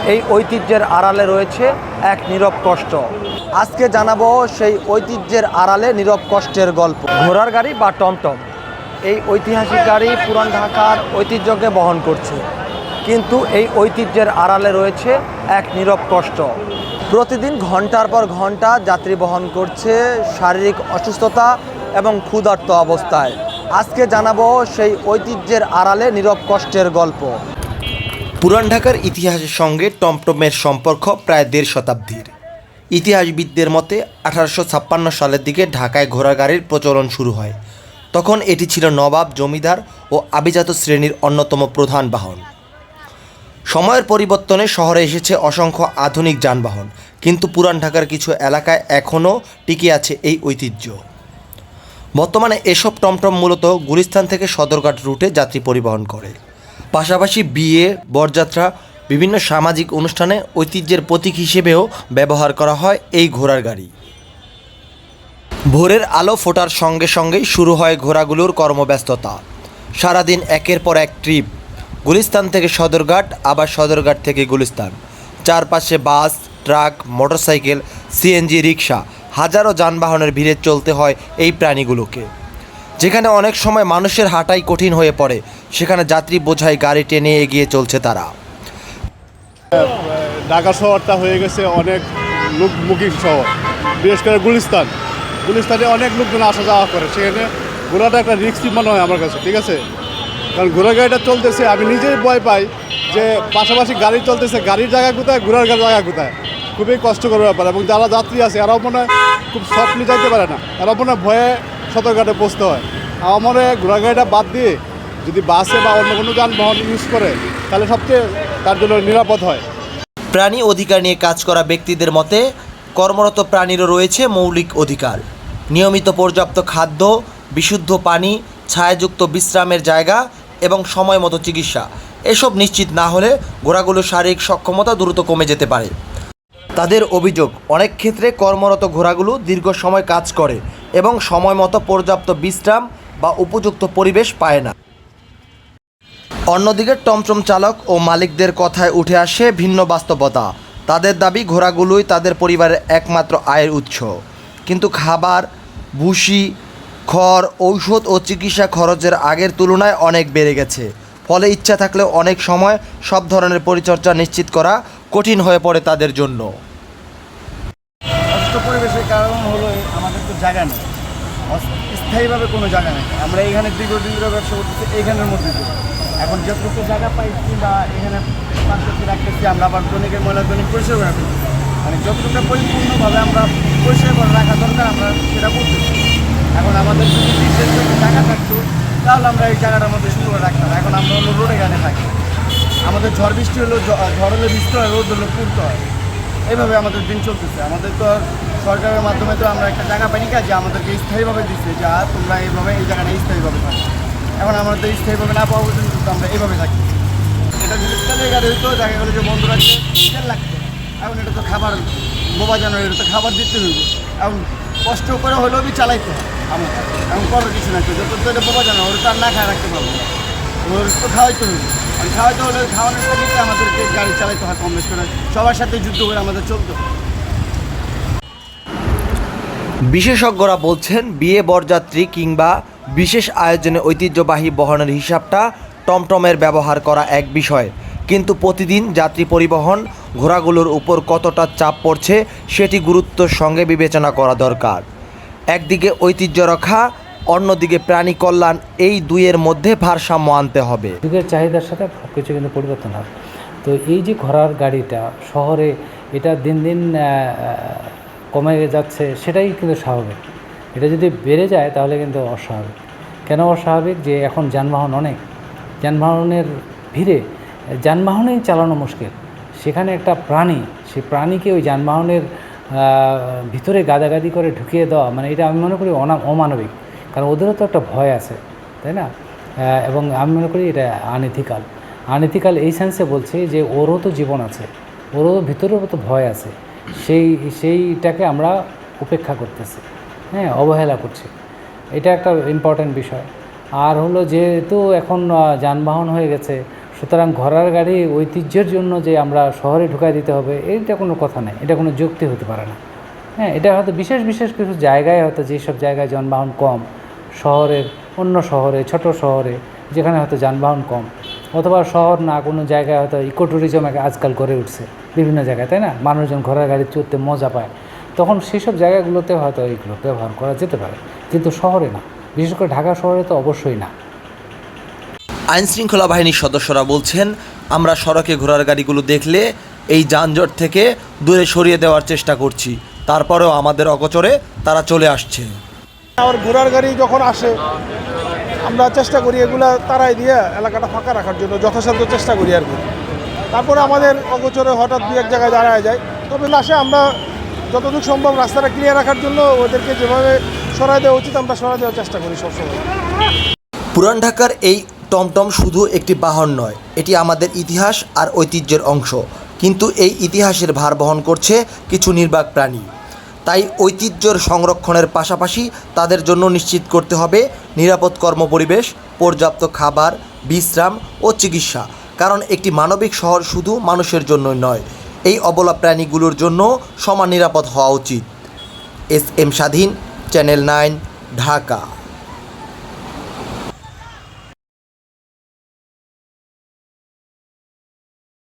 এই ঐতিহ্যের আড়ালে রয়েছে এক নীরব কষ্ট। আজকে জানাবো সেই ঐতিহ্যের আড়ালে নীরব কষ্টের গল্প। ঘোড়ার গাড়ি বা টমটম, এই ঐতিহাসিক গাড়ি পুরান ঢাকার ঐতিহ্যকে বহন করছে, কিন্তু এই ঐতিহ্যের আড়ালে রয়েছে এক নীরব কষ্ট। প্রতিদিন ঘন্টার পর ঘন্টা যাত্রী বহন করছে শারীরিক অসুস্থতা এবং ক্ষুধার্ত অবস্থায়। আজকে জানাবো সেই ঐতিহ্যের আড়ালে নীরব কষ্টের গল্প। পুরান ঢাকার ইতিহাসের সঙ্গে টমটমের সম্পর্ক প্রায় ১.৫ শতাব্দীর। ইতিহাসবিদদের মতে 1856 সালের দিকে ঢাকায় ঘোড়া গাড়ির প্রচলন শুরু হয়। তখন এটি ছিল নবাব, জমিদার ও আভিজাত শ্রেণীর অন্যতম প্রধান বাহন। সময়ের পরিবর্তনে শহরে এসেছে অসংখ্য আধুনিক যানবাহন, কিন্তু পুরান ঢাকার কিছু এলাকায় এখনও টিকে আছে এই ঐতিহ্য। বর্তমানে এসব টমটম মূলত গুলিস্তান থেকে সদরঘাট রুটে যাত্রী পরিবহন করে। পাশাপাশি বিয়ে, বরযাত্রা, বিভিন্ন সামাজিক অনুষ্ঠানে ঐতিহ্যের প্রতীক হিসেবেও ব্যবহার করা হয় এই ঘোড়ার গাড়ি। ভোরের আলো ফোটার সঙ্গে সঙ্গেই শুরু হয় ঘোড়াগুলোর কর্মব্যস্ততা। সারাদিন একের পর এক ট্রিপ, গুলিস্তান থেকে সদরঘাট, আবার সদরঘাট থেকে গুলিস্তান। চারপাশে বাস, ট্রাক, মোটরসাইকেল, সিএনজি, রিক্সা, হাজারো যানবাহনের ভিড়ে চলতে হয় এই প্রাণীগুলোকে। যেখানে অনেক সময় মানুষের হাঁটাই কঠিন হয়ে পড়ে, সেখানে যাত্রী বোঝাই গাড়ি টেনে এগিয়ে চলছে তারা। ঢাকা শহরটা হয়ে গেছে অনেক লোকমুখী শহর, বিশেষ করে গুলিস্তানে অনেক লোকজন আসা যাওয়া করে। সেখানে ঘোড়াটা একটা রিস্কি মনে হয় আমার কাছে, ঠিক আছে? কারণ ঘোড়া গাড়িটা চলতেছে, আমি নিজেই ভয় পাই যে পাশাপাশি গাড়ি চলতেছে, গাড়ির জায়গা কোথায়, ঘোড়ার জায়গা কোথায়, খুবই কষ্টকর ব্যাপার। এবং যারা যাত্রী আছে এরাও মনে হয় খুব সফটলি যাইতে পারে না, এরাও মনে হয় ভয়ে সদরঘাটে পৌঁছতে হয়। আমার মনে হয় ঘোড়া গাড়িটা বাদ দিয়ে যদি বাসে বা অন্য কোনো যানবাহন ইউজ করে তাহলে সবচেয়ে তার জন্য নিরাপদ হয়। প্রাণী অধিকার নিয়ে কাজ করা ব্যক্তিদের মতে কর্মরত প্রাণীরও রয়েছে মৌলিক অধিকার। নিয়মিত পর্যাপ্ত খাদ্য, বিশুদ্ধ পানি, ছায়াযুক্ত বিশ্রামের জায়গা এবং সময় মতো চিকিৎসা, এসব নিশ্চিত না হলে ঘোড়াগুলোর শারীরিক সক্ষমতা দ্রুত কমে যেতে পারে। তাদের অভিযোগ, অনেক ক্ষেত্রে কর্মরত ঘোড়াগুলো দীর্ঘ সময় কাজ করে এবং সময় মতো পর্যাপ্ত বিশ্রাম বা উপযুক্ত পরিবেশ পায় না। অন্যদিকে টমটম চালক ও মালিকদের কথায় উঠে আসে ভিন্ন বাস্তবতা। তাদের দাবি ঘোড়াগুলোই তাদের পরিবারের একমাত্র আয়ের উৎস, কিন্তু খাবার, ভুসি, খড়, ঔষধ ও চিকিৎসা খরচের আগের তুলনায় অনেক বেড়ে গেছে। ফলে ইচ্ছা থাকলেও অনেক সময় সব ধরনের পরিচর্যা নিশ্চিত করা কঠিন হয়ে পড়ে তাদের জন্য। অসুস্থ পরিবেশের কারণ হলো আমাদের তো জায়গা নেই, স্থায়ীভাবে কোনো জায়গা নেই। আমরা এখানে দীর্ঘদিন ধরে ব্যবসা করতেছি এইখানের মধ্যে দিয়ে। এখন যতটুকু জায়গা পাইছি বা এখানে পাশাপাশি রাখতেছি, আমরা আবার দৈনিকের ময়লা দৈনিক পরিষ্কার করে রাখতেছি। মানে যতটুকু পরিপূর্ণভাবে আমরা পরিষ্কার করে রাখা দরকার আমরা সেটা করতেছি। এখন আমাদের যদি বিশেষ জায়গা থাকতো তাহলে আমরা এই জায়গাটার মধ্যে সুন্দর করে রাখতাম। এখন আমরা হলো রোডে গানে থাকি, আমাদের ঝড় বৃষ্টি হলো, ঝড় হলে বৃষ্টি হয়, রোদ হলে পুরতে হয়, এইভাবে আমাদের দিন চলতেছে। আমাদের তো সরকারের মাধ্যমে তো আমরা একটা জায়গা পাইনি কাজে আমাদেরকে স্থায়ীভাবে দিচ্ছে যে তোমরা এইভাবে এই জায়গাটা স্থায়ীভাবে থাকো। এখন আমাদের স্থায়ীভাবে না পাওয়া পর্যন্ত আমরা এইভাবে থাকি। এটা যদি তেলের গাড়ি হইতো, দেখা গেলো যে বন্ধুরা তেল লাগতো, এখন এটা তো খাবার বোবা জানোয়ার, এটা তো খাবার দিতে হইব। এখন কষ্ট করে হলেও বি চালাইতে হয় আমার, এখন করার কিছু না, যত তো এটা বোবা জানোয়ার, ওর তো আর না খায় রাখতে পারবো না, ওর তো খাওয়াইতে হইব। আর খাওয়াইতে হলে খাওয়ানোর পরে আমাদেরকে গাড়ি চালাইতে হয় কম বেশ করে, সবার সাথে যুদ্ধ করে আমাদের চলতে হয়। বিশেষজ্ঞরা বলছেন, বিয়ে, বরযাত্রী কিংবা বিশেষ আয়োজনে ঐতিহ্যবাহী বহনের হিসাবটা টমটমের ব্যবহার করা এক বিষয়, কিন্তু প্রতিদিন যাত্রী পরিবহন ঘোড়াগুলোর উপর কতটা চাপ পড়ছে সেটি গুরুত্বের সঙ্গে বিবেচনা করা দরকার। একদিকে ঐতিহ্য রক্ষা, অন্যদিকে প্রাণী কল্যাণ, এই দুইয়ের মধ্যে ভারসাম্য আনতে হবে। যুগের চাহিদার সাথে সব কিছু কিন্তু পরিবর্তন হবে। তো এই যে ঘোড়ার গাড়িটা শহরে এটা দিন দিন কমে যাচ্ছে, সেটাই কিন্তু স্বাভাবিক। এটা যদি বেড়ে যায় তাহলে কিন্তু অস্বাভাবিক। কেন অস্বাভাবিক? যে এখন যানবাহন অনেক, যানবাহনের ভিড়ে যানবাহনেই চালানো মুশকিল। সেখানে একটা প্রাণী, সেই প্রাণীকে ওই যানবাহনের ভিতরে গাদাগাদি করে ঢুকিয়ে দেওয়া, মানে এটা আমি মনে করি অমানবিক। কারণ ওদেরও তো একটা ভয় আছে, তাই না? এবং আমি মনে করি এটা আনইথিক্যাল এই সেন্সে বলছি যে ওরও তো জীবন আছে, ওরও ভিতরেও তো ভয় আছে, সেইটাকে আমরা উপেক্ষা করতেছি, হ্যাঁ, অবহেলা করছি। এটা একটা ইম্পর্ট্যান্ট বিষয়। আর হলো যেহেতু এখন যানবাহন হয়ে গেছে, সুতরাং ঘোড়ার গাড়ি ঐতিহ্যের জন্য যে আমরা শহরে ঢুকাই দিতে হবে এইটা কোনো কথা নেই, এটা কোনো যুক্তি হতে পারে না। হ্যাঁ, এটা হয়তো বিশেষ বিশেষ কিছু জায়গায়, হয়তো যেসব জায়গায় যানবাহন কম, শহরের অন্য শহরে, ছোট শহরে যেখানে হয়তো যানবাহন কম, অথবা শহর না কোনো জায়গায় হয়তো ইকো ট্যুরিজম আজকাল গড়ে উঠছে বিভিন্ন জায়গায়, তাই না? মানুষজন ঘোড়ার গাড়ি চড়তে মজা পায়, তখন সেসব জায়গাগুলোতে হয়তো এইগুলো ব্যবহার করা যেতে পারে, কিন্তু শহরে না, বিশেষ করে ঢাকা শহরে তো অবশ্যই না। আইনশৃঙ্খলা বাহিনীর সদস্যরা বলছেন, আমরা সড়কে ঘোড়ার গাড়িগুলো দেখলে এই যানজট থেকে দূরে সরিয়ে দেওয়ার চেষ্টা করছি, তারপরেও আমাদের অগোচরে তারা চলে আসছে। আর ঘোড়ার গাড়ি যখন আসে আমরা চেষ্টা করি এগুলা তারাই দিয়ে এলাকাটা ফাঁকা রাখার জন্য যথাসাধ্য চেষ্টা করি আর কি। তারপরে আমাদের অগোচরে হঠাৎ দু এক জায়গায় দাঁড়ায় যায়, তবে লাশে আমরা যতটুকু সম্ভব রাস্তাটা ক্লিয়ার রাখার জন্য ওদেরকে যেভাবে সরাই দেওয়া উচিত আমরা সরাই দেওয়ার চেষ্টা করি সবসময়। পুরান ঢাকার এই টমটম শুধু একটি বাহন নয়, এটি আমাদের ইতিহাস আর ঐতিহ্যের অংশ। কিন্তু এই ইতিহাসের ভার বহন করছে কিছু নির্বাক প্রাণী। তাই ঐতিহ্যের সংরক্ষণের পাশাপাশি তাদের জন্য নিশ্চিত করতে হবে নিরাপদ কর্মপরিবেশ, পর্যাপ্ত খাবার, বিশ্রাম ও চিকিৎসা। কারণ একটি মানবিক শহর শুধু মানুষের জন্যই নয়, এই অবলা প্রাণীগুলোর জন্য সমান নিরাপদ হওয়া উচিত। এস এম স্বাধীন, চ্যানেল 9, ঢাকা।